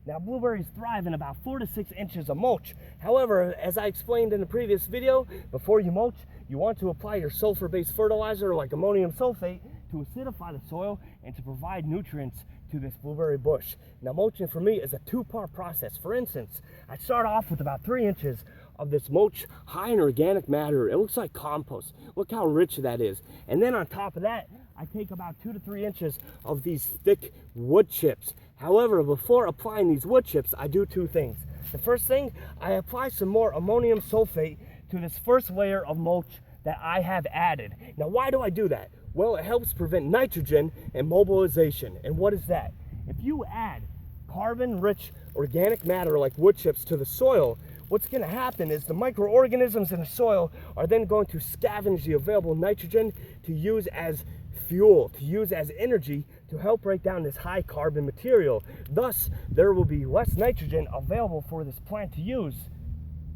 Now, blueberries thrive in about 4 to 6 inches of mulch. However, as I explained in the previous video, before you mulch, you want to apply your sulfur-based fertilizer like ammonium sulfate to acidify the soil and to provide nutrients to this blueberry bush. Now, mulching for me is a two-part process. For instance, I start off with about 3 inches of this mulch high in organic matter. It looks like compost. Look how rich that is. And then on top of that, I take about 2 to 3 inches of these thick wood chips. However, before applying these wood chips, I do two things. The first thing, I apply some more ammonium sulfate to this first layer of mulch that I have added. Now, why do I do that? Well, it helps prevent nitrogen immobilization. And what is that? If you add carbon-rich organic matter like wood chips to the soil, what's going to happen is the microorganisms in the soil are then going to scavenge the available nitrogen to use as fuel, to use as energy to help break down this high carbon material. Thus, there will be less nitrogen available for this plant to use.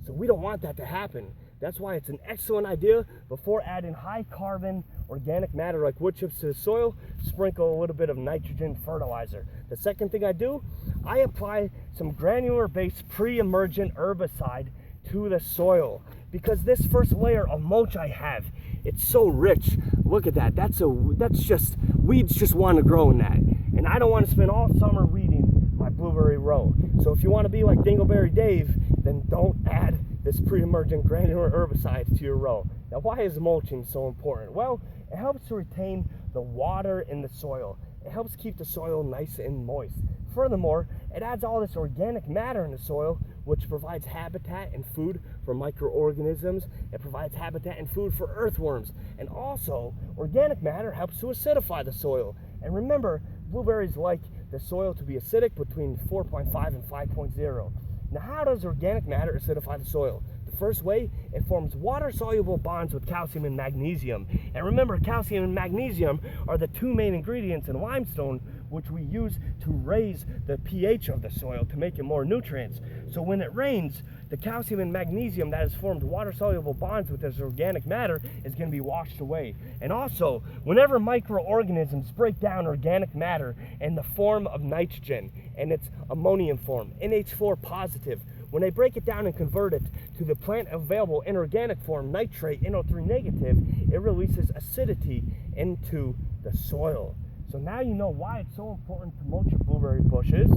So we don't want that to happen. That's why it's an excellent idea, before adding high carbon organic matter like wood chips to the soil, sprinkle a little bit of nitrogen fertilizer. The second thing I do, I apply some granular based pre-emergent herbicide to the soil, because this first layer of mulch I have, it's so rich. Look at that. That's just, weeds just want to grow in that. And I don't want to spend all summer weeding my blueberry row. So if you want to be like Dingleberry Dave, then don't add this pre-emergent granular herbicide to your row. Now, why is mulching so important? Well, it helps to retain the water in the soil. It helps keep the soil nice and moist. Furthermore, it adds all this organic matter in the soil, which provides habitat and food for microorganisms. It provides habitat and food for earthworms. And also, organic matter helps to acidify the soil. And remember, blueberries like the soil to be acidic between 4.5 and 5.0. Now, how does organic matter acidify the soil? The first way, it forms water-soluble bonds with calcium and magnesium. And remember, calcium and magnesium are the two main ingredients in limestone, which we use to raise the pH of the soil to make it more nutrients. So when it rains, the calcium and magnesium that has formed water-soluble bonds with this organic matter is going to be washed away. And also, whenever microorganisms break down organic matter in the form of nitrogen and its ammonium form, NH4 positive, when they break it down and convert it to the plant available inorganic form, nitrate, NO3 negative, it releases acidity into the soil. So now you know why it's so important to mulch your blueberry bushes.